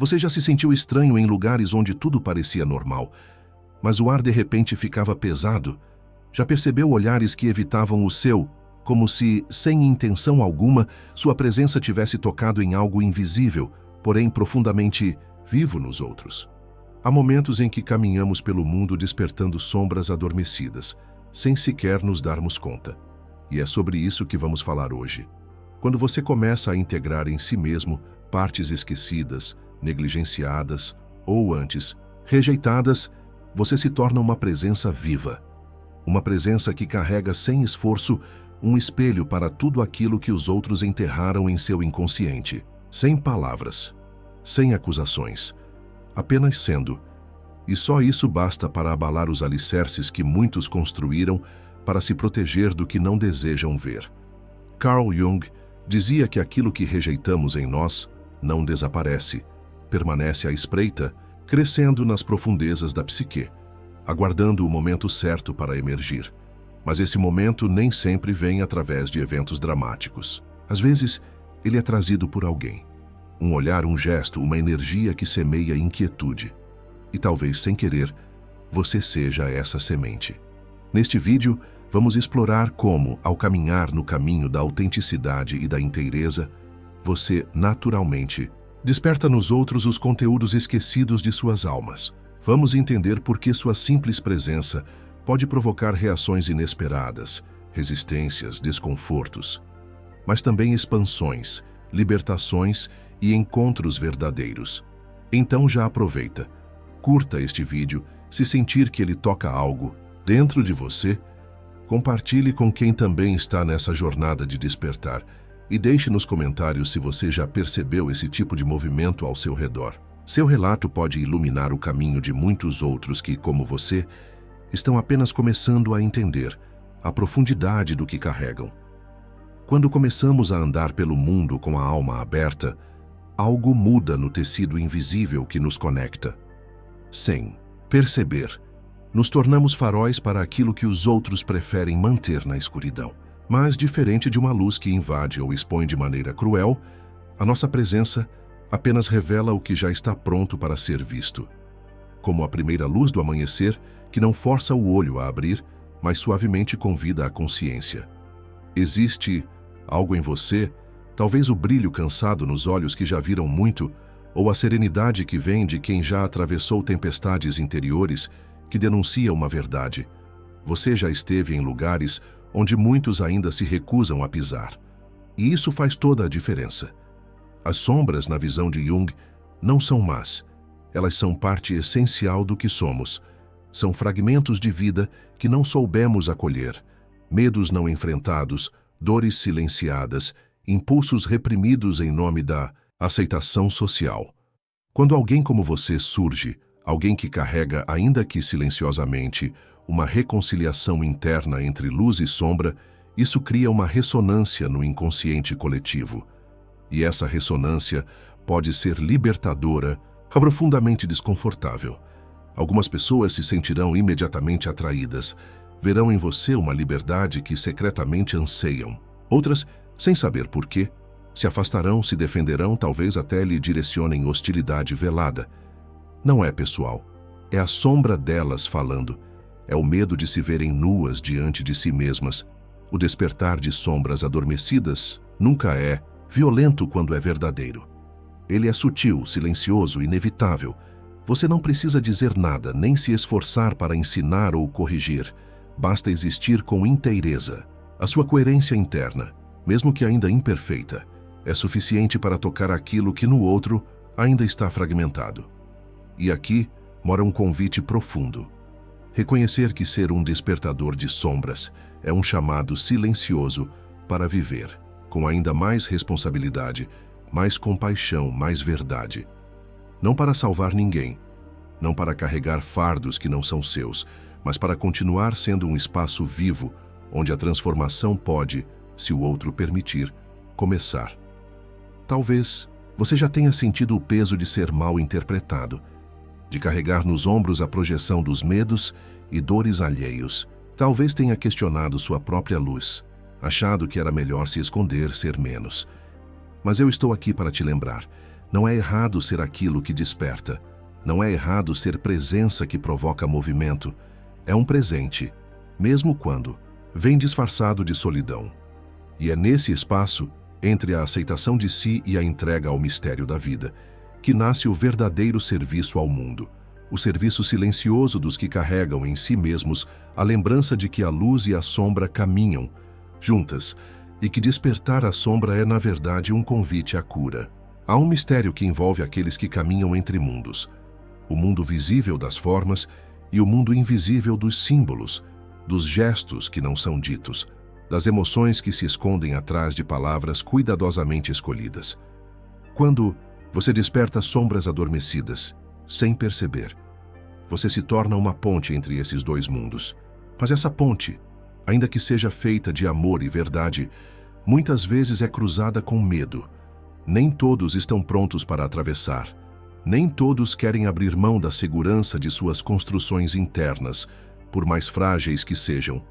Você já se sentiu estranho em lugares onde tudo parecia normal, mas o ar de repente ficava pesado? Já percebeu olhares que evitavam o seu, como se, sem intenção alguma, sua presença tivesse tocado em algo invisível, porém profundamente vivo nos outros? Há momentos em que caminhamos pelo mundo despertando sombras adormecidas, sem sequer nos darmos conta. E é sobre isso que vamos falar hoje. Quando você começa a integrar em si mesmo partes esquecidas, negligenciadas ou antes rejeitadas, você se torna uma presença viva. Uma presença que carrega sem esforço um espelho para tudo aquilo que os outros enterraram em seu inconsciente. Sem palavras, sem acusações, apenas sendo. E só isso basta para abalar os alicerces que muitos construíram para se proteger do que não desejam ver. Carl Jung dizia que aquilo que rejeitamos em nós não desaparece, permanece à espreita, crescendo nas profundezas da psique, aguardando o momento certo para emergir. Mas esse momento nem sempre vem através de eventos dramáticos. Às vezes, ele é trazido por alguém. Um olhar, um gesto, uma energia que semeia inquietude. E talvez, sem querer, você seja essa semente. Neste vídeo, vamos explorar como, ao caminhar no caminho da autenticidade e da inteireza, você, naturalmente, desperta nos outros os conteúdos esquecidos de suas almas. Vamos entender por que sua simples presença pode provocar reações inesperadas, resistências, desconfortos, mas também expansões, libertações e encontros verdadeiros. Então já aproveita, curta este vídeo, se sentir que ele toca algo dentro de você, compartilhe com quem também está nessa jornada de despertar e deixe nos comentários se você já percebeu esse tipo de movimento ao seu redor. Seu relato pode iluminar o caminho de muitos outros que, como você, estão apenas começando a entender a profundidade do que carregam. Quando começamos a andar pelo mundo com a alma aberta, algo muda no tecido invisível que nos conecta. Sem perceber, nos tornamos faróis para aquilo que os outros preferem manter na escuridão. Mas, diferente de uma luz que invade ou expõe de maneira cruel, a nossa presença apenas revela o que já está pronto para ser visto. Como a primeira luz do amanhecer, que não força o olho a abrir, mas suavemente convida à consciência. Existe algo em você, talvez o brilho cansado nos olhos que já viram muito, ou a serenidade que vem de quem já atravessou tempestades interiores, que denuncia uma verdade. Você já esteve em lugares onde muitos ainda se recusam a pisar. E isso faz toda a diferença. As sombras, na visão de Jung, não são más. Elas são parte essencial do que somos. São fragmentos de vida que não soubemos acolher, medos não enfrentados, dores silenciadas, impulsos reprimidos em nome da aceitação social. Quando alguém como você surge, alguém que carrega, ainda que silenciosamente, uma reconciliação interna entre luz e sombra, isso cria uma ressonância no inconsciente coletivo. E essa ressonância pode ser libertadora, profundamente desconfortável. Algumas pessoas se sentirão imediatamente atraídas, verão em você uma liberdade que secretamente anseiam. Outras, sem saber por quê, se afastarão, se defenderão, talvez até lhe direcionem hostilidade velada. Não é pessoal, é a sombra delas falando. É o medo de se verem nuas diante de si mesmas. O despertar de sombras adormecidas nunca é violento quando é verdadeiro. Ele é sutil, silencioso, inevitável. Você não precisa dizer nada, nem se esforçar para ensinar ou corrigir. Basta existir com inteireza. A sua coerência interna, mesmo que ainda imperfeita, é suficiente para tocar aquilo que no outro ainda está fragmentado. E aqui mora um convite profundo. Reconhecer que ser um despertador de sombras é um chamado silencioso para viver, com ainda mais responsabilidade, mais compaixão, mais verdade. Não para salvar ninguém, não para carregar fardos que não são seus, mas para continuar sendo um espaço vivo, onde a transformação pode, se o outro permitir, começar. Talvez você já tenha sentido o peso de ser mal interpretado, de carregar nos ombros a projeção dos medos e dores alheios. Talvez tenha questionado sua própria luz, achado que era melhor se esconder, ser menos. Mas eu estou aqui para te lembrar, Não é errado ser aquilo que desperta. Não é errado ser presença que provoca movimento. É um presente, mesmo quando vem disfarçado de solidão. E é nesse espaço, entre a aceitação de si e a entrega ao mistério da vida, que nasce o verdadeiro serviço ao mundo. O serviço silencioso dos que carregam em si mesmos a lembrança de que a luz e a sombra caminham juntas e que despertar a sombra é, na verdade, um convite à cura. Há um mistério que envolve aqueles que caminham entre mundos. O mundo visível das formas e o mundo invisível dos símbolos, dos gestos que não são ditos, das emoções que se escondem atrás de palavras cuidadosamente escolhidas. Quando você desperta sombras adormecidas, sem perceber, você se torna uma ponte entre esses dois mundos. Mas essa ponte, ainda que seja feita de amor e verdade, muitas vezes é cruzada com medo. Nem todos estão prontos para atravessar. Nem todos querem abrir mão da segurança de suas construções internas, por mais frágeis que sejam.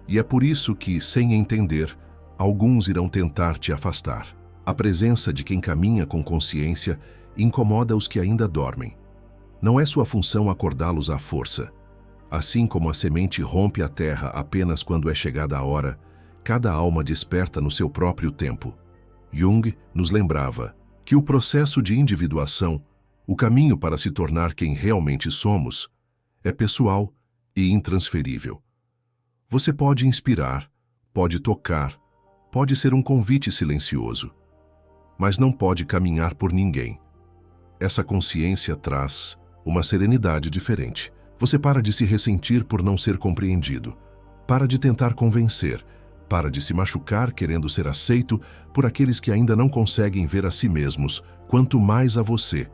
E é por isso que, sem entender, alguns irão tentar te afastar. A presença de quem caminha com consciência incomoda os que ainda dormem. Não é sua função acordá-los à força. Assim como a semente rompe a terra apenas quando é chegada a hora, cada alma desperta no seu próprio tempo. Jung nos lembrava que o processo de individuação, o caminho para se tornar quem realmente somos, é pessoal e intransferível. Você pode inspirar, pode tocar, pode ser um convite silencioso, mas não pode caminhar por ninguém. Essa consciência traz uma serenidade diferente. Você para de se ressentir por não ser compreendido, para de tentar convencer, para de se machucar querendo ser aceito por aqueles que ainda não conseguem ver a si mesmos, quanto mais a você.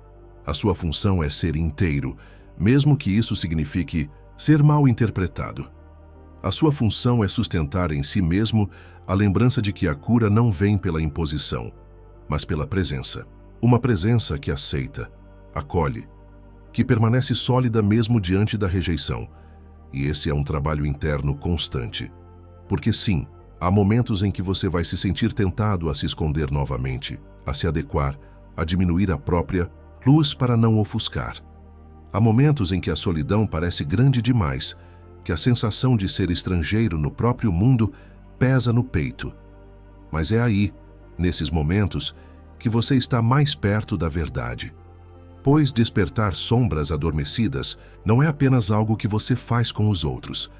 A sua função é ser inteiro, mesmo que isso signifique ser mal interpretado. A sua função é sustentar em si mesmo a lembrança de que a cura não vem pela imposição, mas pela presença. Uma presença que aceita, acolhe, que permanece sólida mesmo diante da rejeição. E esse é um trabalho interno constante. Porque sim, há momentos em que você vai se sentir tentado a se esconder novamente, a se adequar, a diminuir a própria luz para não ofuscar. Há momentos em que a solidão parece grande demais, que a sensação de ser estrangeiro no próprio mundo pesa no peito. Mas é aí, nesses momentos, que você está mais perto da verdade. Pois despertar sombras adormecidas não é apenas algo que você faz com os outros.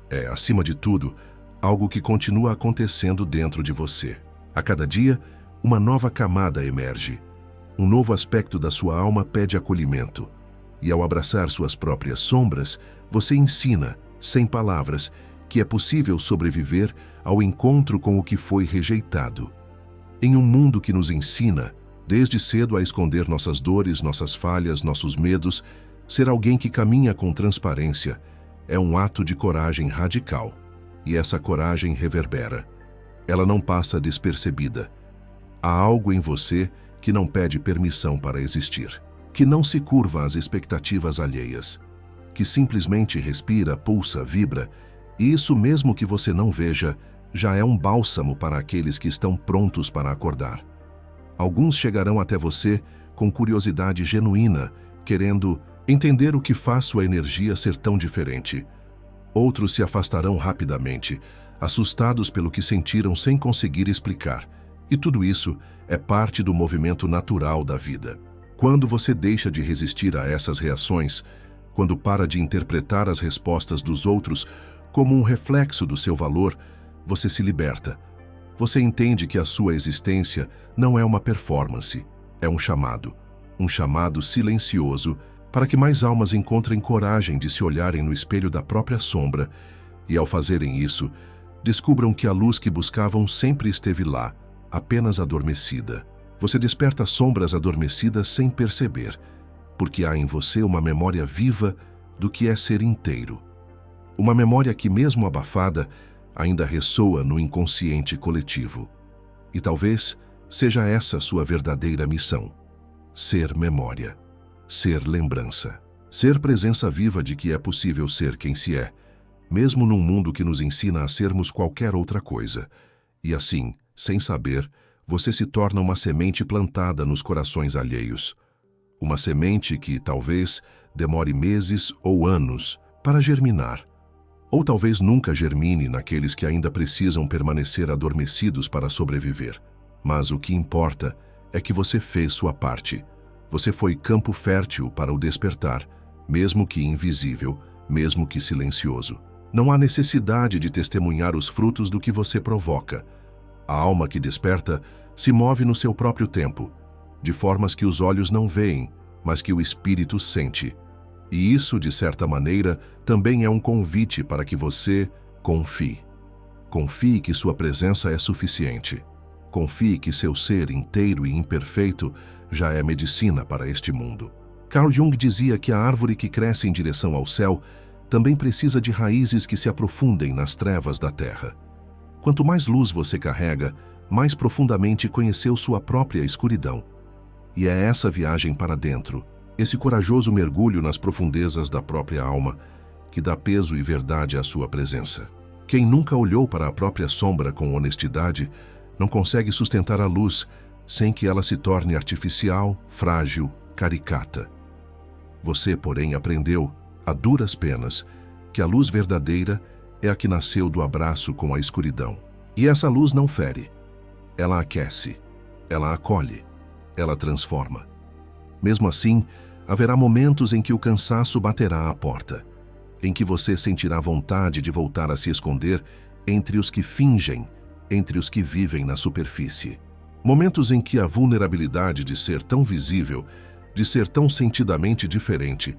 É, acima de tudo, algo que continua acontecendo dentro de você. A cada dia, uma nova camada emerge. Um novo aspecto da sua alma pede acolhimento. E ao abraçar suas próprias sombras, você ensina, sem palavras, que é possível sobreviver ao encontro com o que foi rejeitado. Em um mundo que nos ensina, desde cedo, a esconder nossas dores, nossas falhas, nossos medos, ser alguém que caminha com transparência é um ato de coragem radical. E essa coragem reverbera. Ela não passa despercebida. Há algo em você que não pede permissão para existir, que não se curva às expectativas alheias, que simplesmente respira, pulsa, vibra, e isso, mesmo que você não veja, já é um bálsamo para aqueles que estão prontos para acordar. Alguns chegarão até você com curiosidade genuína, querendo entender o que faz sua energia ser tão diferente. Outros se afastarão rapidamente, assustados pelo que sentiram sem conseguir explicar. E tudo isso é parte do movimento natural da vida. Quando você deixa de resistir a essas reações, quando para de interpretar as respostas dos outros como um reflexo do seu valor, você se liberta. Você entende que a sua existência não é uma performance, é um chamado silencioso para que mais almas encontrem coragem de se olharem no espelho da própria sombra e, ao fazerem isso, descubram que a luz que buscavam sempre esteve lá, apenas adormecida. Você desperta sombras adormecidas sem perceber, porque há em você uma memória viva do que é ser inteiro. Uma memória que, mesmo abafada, ainda ressoa no inconsciente coletivo. E talvez seja essa sua verdadeira missão: ser memória, ser lembrança, ser presença viva de que é possível ser quem se é, mesmo num mundo que nos ensina a sermos qualquer outra coisa. E assim, sem saber, você se torna uma semente plantada nos corações alheios. Uma semente que talvez demore meses ou anos para germinar, ou talvez nunca germine naqueles que ainda precisam permanecer adormecidos para sobreviver. Mas o que importa é que você fez sua parte. Você foi campo fértil para o despertar, mesmo que invisível, mesmo que silencioso. Não há necessidade de testemunhar os frutos do que você provoca. A alma que desperta se move no seu próprio tempo, de formas que os olhos não veem, mas que o espírito sente. E isso, de certa maneira, também é um convite para que você confie. Confie que sua presença é suficiente. Confie que seu ser inteiro e imperfeito já é medicina para este mundo. Carl Jung dizia que a árvore que cresce em direção ao céu também precisa de raízes que se aprofundem nas trevas da terra. Quanto mais luz você carrega, mais profundamente conheceu sua própria escuridão. E é essa viagem para dentro, esse corajoso mergulho nas profundezas da própria alma, que dá peso e verdade à sua presença. Quem nunca olhou para a própria sombra com honestidade não consegue sustentar a luz sem que ela se torne artificial, frágil, caricata. Você, porém, aprendeu, a duras penas, que a luz verdadeira é a que nasceu do abraço com a escuridão. E essa luz não fere. Ela aquece, ela acolhe, ela transforma. Mesmo assim, haverá momentos em que o cansaço baterá à porta, em que você sentirá vontade de voltar a se esconder entre os que fingem, entre os que vivem na superfície. Momentos em que a vulnerabilidade de ser tão visível, de ser tão sentidamente diferente,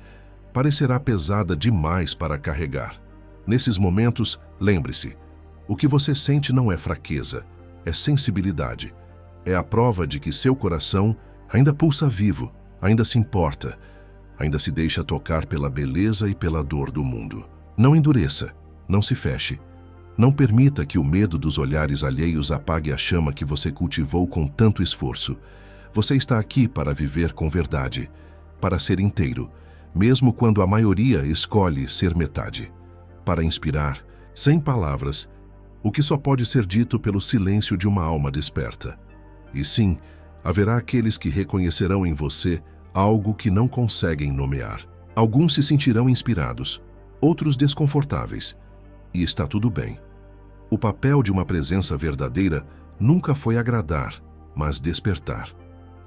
parecerá pesada demais para carregar. Nesses momentos, lembre-se, o que você sente não é fraqueza, é sensibilidade. É a prova de que seu coração ainda pulsa vivo, ainda se importa, ainda se deixa tocar pela beleza e pela dor do mundo. Não endureça, não se feche. Não permita que o medo dos olhares alheios apague a chama que você cultivou com tanto esforço. Você está aqui para viver com verdade, para ser inteiro, mesmo quando a maioria escolhe ser metade. Para inspirar, sem palavras, o que só pode ser dito pelo silêncio de uma alma desperta. E sim, haverá aqueles que reconhecerão em você algo que não conseguem nomear. Alguns se sentirão inspirados, outros desconfortáveis. E está tudo bem. O papel de uma presença verdadeira nunca foi agradar, mas despertar.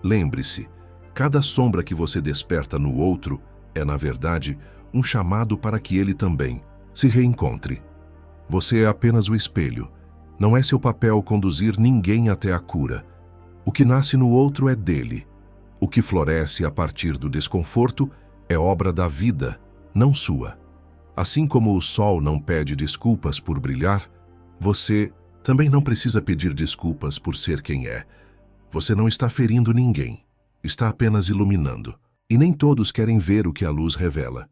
Lembre-se, cada sombra que você desperta no outro é, na verdade, um chamado para que ele também se reencontre. Você é apenas o espelho. Não é seu papel conduzir ninguém até a cura. O que nasce no outro é dele. O que floresce a partir do desconforto é obra da vida, não sua. Assim como o sol não pede desculpas por brilhar, você também não precisa pedir desculpas por ser quem é. Você não está ferindo ninguém, está apenas iluminando. E nem todos querem ver o que a luz revela.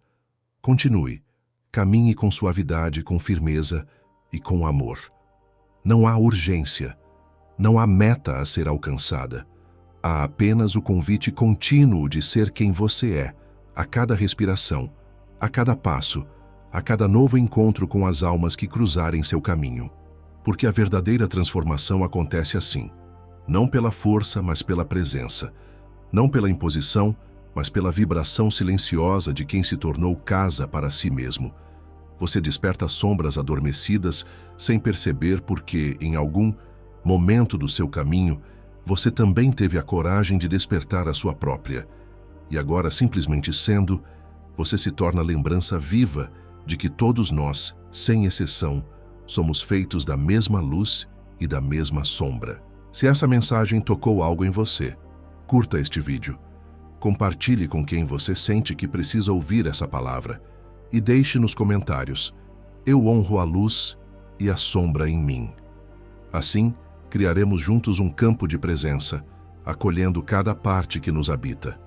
Continue, caminhe com suavidade, com firmeza e com amor. Não há urgência, não há meta a ser alcançada. Há apenas o convite contínuo de ser quem você é, a cada respiração, a cada passo, a cada novo encontro com as almas que cruzarem seu caminho. Porque a verdadeira transformação acontece assim, não pela força, mas pela presença, não pela imposição, mas pela vibração silenciosa de quem se tornou casa para si mesmo. Você desperta sombras adormecidas sem perceber porque, em algum momento do seu caminho, você também teve a coragem de despertar a sua própria. E agora, simplesmente sendo, você se torna lembrança viva de que todos nós, sem exceção, somos feitos da mesma luz e da mesma sombra. Se essa mensagem tocou algo em você, curta este vídeo. Compartilhe com quem você sente que precisa ouvir essa palavra e deixe nos comentários: eu honro a luz e a sombra em mim. Assim, criaremos juntos um campo de presença, acolhendo cada parte que nos habita.